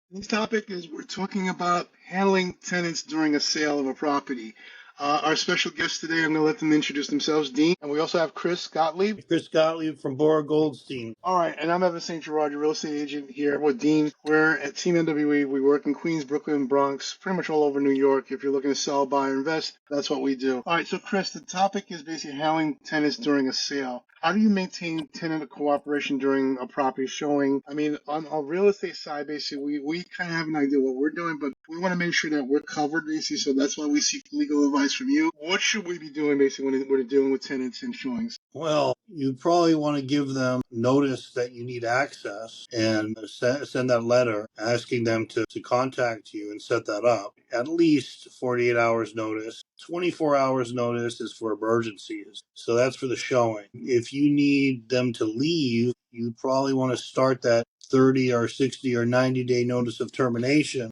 This topic is we're talking about handling tenants during a sale of a property. Our special guests today, I'm going to let them introduce themselves, Dean, and we also have Chris Gottlieb. Chris Gottlieb from Bora Goldstein. All right, and I'm Evantz Saint-Gerard, your real estate agent here with Dean. We're at Team N.W.E. We work in Queens, Brooklyn, Bronx, pretty much all over New York. If you're looking to sell, buy, or invest, that's what we do. All right, so Chris, the topic is basically handling tenants during a sale. How do you maintain tenant cooperation during a property showing? I mean, on our real estate side, basically, we kind of have an idea what we're doing, but we want to make sure that we're covered, basically, so that's why we seek legal advice from you. What should we be doing, basically, when we're dealing with tenants and showings? Well, you probably want to give them notice that you need access and send that letter asking them to contact you and set that up. At least 48 hours notice. 24 hours notice is for emergencies. So that's for the showing. If you need them to leave, you probably want to start that 30 or 60 or 90-day notice of termination,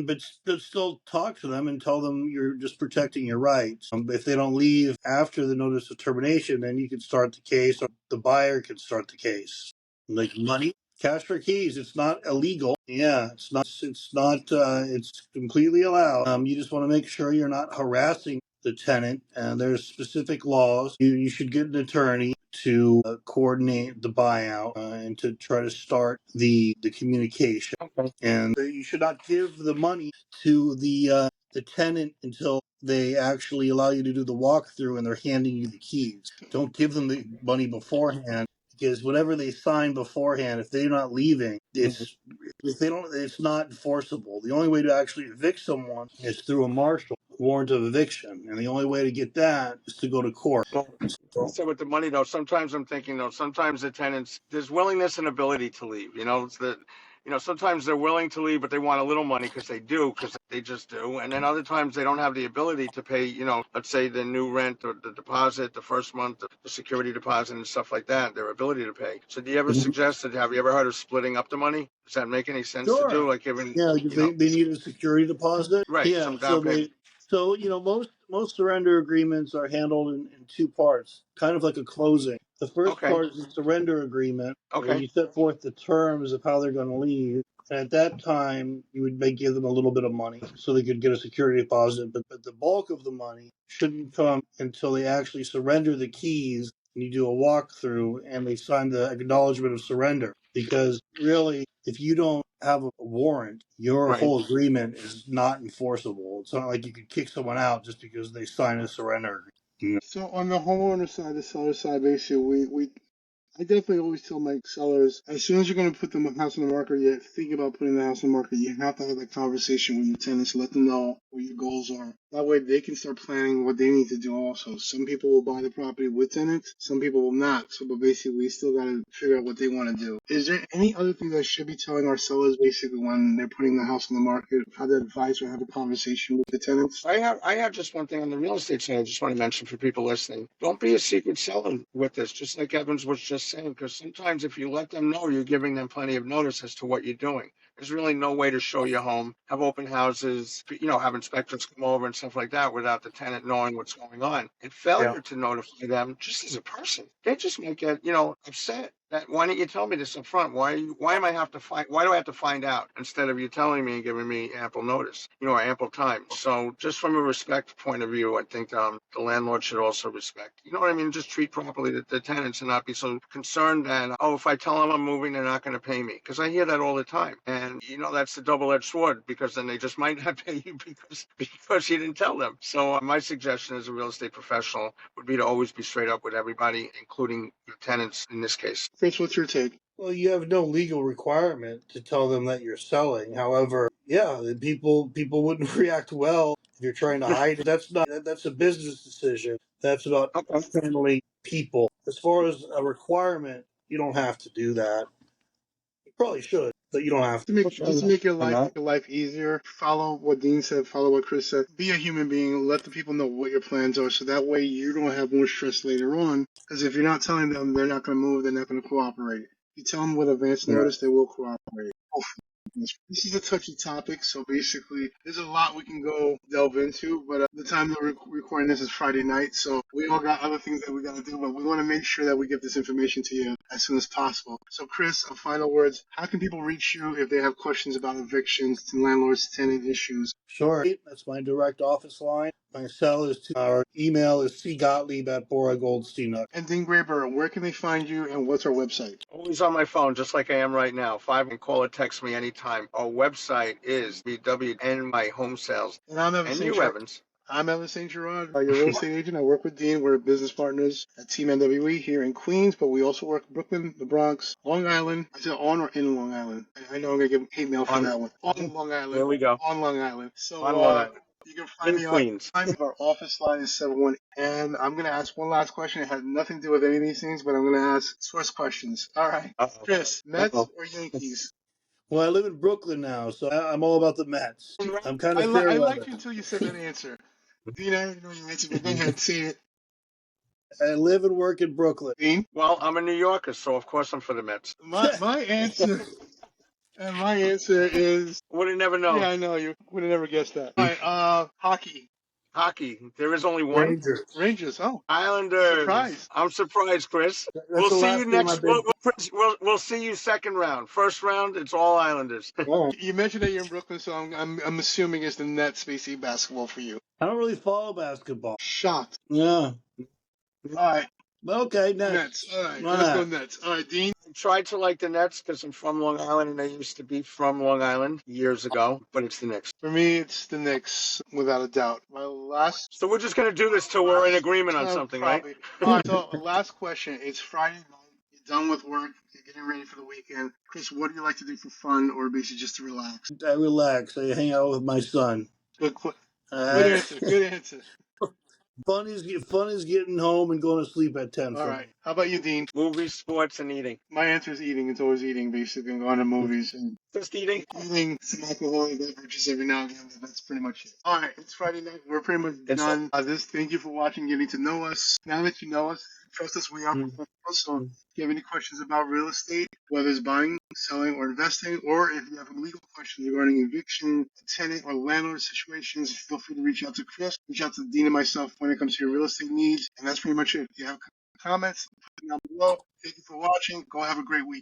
but still talk to them and tell them you're just protecting your rights. If they don't leave after the notice of termination, then you can start the case, or the buyer can start the case. Like money, cash for keys, it's not illegal. Yeah, it's completely allowed. You just want to make sure you're not harassing the tenant, and there's specific laws. You should get an attorney to coordinate the buyout and to try to start the communication. Okay. And you should not give the money to the tenant until they actually allow you to do the walkthrough and they're handing you the keys. Don't give them the money beforehand, because whatever they sign beforehand, if they're not leaving, it's not enforceable. The only way to actually evict someone is through a marshal warrant of eviction, and the only way to get that is to go to court. So with the money, though, sometimes I'm thinking, though, sometimes the tenants, there's willingness and ability to leave. It's that, sometimes they're willing to leave, but they want a little money because they just do. And then other times they don't have the ability to pay, let's say the new rent or the deposit, the first month, the security deposit and stuff like that, their ability to pay. So do you ever have you ever heard of splitting up the money? Does that make any sense to do? Like giving, Yeah, because they need a security deposit. right, Yeah, some down payment. Most surrender agreements are handled in two parts, kind of like a closing. The first Okay, part is the surrender agreement, where okay. you set forth the terms of how they're going to leave. And at that time, you would may give them a little bit of money so they could get a security deposit, but the bulk of the money shouldn't come until they actually surrender the keys and you do a walkthrough and they sign the acknowledgement of surrender. Because really, if you don't have a warrant, your Right. whole agreement is not enforceable. It's not like you could kick someone out just because they sign a surrender agreement. So on the homeowner side, the seller side, basically, I definitely always tell my sellers, as soon as you're going to put the house on the market, you think about putting the house on the market, you have to have that conversation with your tenants, let them know what your goals are. That way they can start planning what they need to do also. Some people will buy the property with tenants, some people will not. So, but basically, we still got to figure out what they want to do. Is there any other thing that I should be telling our sellers, basically, when they're putting the house on the market, how to advise or have a conversation with the tenants? I have just one thing on the real estate side I just want to mention for people listening. Don't be a secret seller with this, just like Evans was just saying, because sometimes if you let them know, you're giving them plenty of notice as to what you're doing. There's really no way to show your home, have open houses, have inspectors come over and stuff like that without the tenant knowing what's going on. And failure to notify them, just as a person, they just might get, upset. That why didn't you tell me this up front? Why do I have to find out instead of you telling me and giving me ample notice, ample time? So just from a respect point of view, I think the landlord should also respect. You know what I mean? Just treat properly the tenants and not be so concerned that, if I tell them I'm moving, they're not going to pay me. Because I hear that all the time. And, that's the double-edged sword, because then they just might not pay you because you didn't tell them. So my suggestion as a real estate professional would be to always be straight up with everybody, including your tenants in this case. Chris, what's your take? Well, you have no legal requirement to tell them that you're selling. However, yeah, people wouldn't react well if you're trying to hide it. That's a business decision. That's about Okay. handling people. As far as a requirement, you don't have to do that. You probably should, but you don't have to. Just to make your life easier, follow what Dean said, follow what Chris said. Be a human being, let the people know what your plans are, so that way you don't have more stress later on. Because if you're not telling them, they're not going to move, they're not going to cooperate. If you tell them with advance notice, they will cooperate. This is a touchy topic, so basically, there's a lot we can go delve into, but the time that we're recording this is Friday night, so we all got other things that we got to do, but we want to make sure that we get this information to you as soon as possible. So, Chris, final words. How can people reach you if they have questions about evictions, landlords, tenant issues? Sure. That's my direct office line. My cell is our email is cgottlieb@boragoldstein.com. And Dean Graber, where can they find you, and what's our website? Always on my phone, just like I am right now. 5 can call or text me anytime. Our website is and my home sales. And I'm Evan And St. you, Gerard. Evans. I'm Evan Saint-Gerard, your real estate agent. I work with Dean. We're business partners at Team N.W.E here in Queens, but we also work in Brooklyn, the Bronx, Long Island. I said on or in Long Island. I know I'm going to get hate mail for that one. On Long Island. There we go. On Long Island. So On Long Island. you can find me Queens. Our office line is 718. And I'm going to ask one last question. It has nothing to do with any of these things, but I'm going to ask source questions. All right. Uh-oh. Chris, Mets Uh-oh. or Yankees? Well, I live in Brooklyn now, so I'm all about the Mets. I'm kind of I liked you until you said that answer. Dean, I already know your answer, but go ahead, say it. I live and work in Brooklyn. Dean? Well, I'm a New Yorker, so of course I'm for the Mets. My answer, and my answer is, Would have never known. yeah, I know, you would have never guessed that. All right, hockey. Hockey. There is only one. Rangers. Rangers, oh. Islanders. Surprise. I'm surprised, Chris. That's We'll the see last you game next. I've been- We'll see you second round. First round, it's all Islanders. All right. You mentioned that you're in Brooklyn, so I'm assuming it's the Nets, basically basketball for you. I don't really follow basketball. Shocked. Yeah. All right, Okay, next. Nets. All right, Why let's not? go Nets. All right, Dean. I tried to like the Nets because I'm from Long Island and I used to be from Long Island years ago, but it's the Knicks. For me, it's the Knicks, without a doubt. My last. So we're just going to do this till we're in agreement on something, probably. right? All right, so last question. It's Friday night. You're done with work. You're getting ready for the weekend. Chris, what do you like to do for fun or basically just to relax? I relax. I hang out with my son. Good answer. Good answer. Fun is getting home and going to sleep at 10. All right. How about you, Dean? Movies, sports, and eating. My answer is eating. It's always eating, basically, and going to movies and Just eating. eating some alcoholic beverages every now and again. But that's pretty much it. All right. It's Friday night. We're pretty much done. Thank you for watching, getting to know us. Now that you know us, trust us, we are professionals. So if you have any questions about real estate, whether it's buying, selling, or investing, or if you have legal questions regarding eviction, tenant, or landlord situations, feel free to reach out to Chris, reach out to Dean and myself when it comes to your real estate needs. And that's pretty much it. If you have comments, put them down below. Thank you for watching. Go have a great week.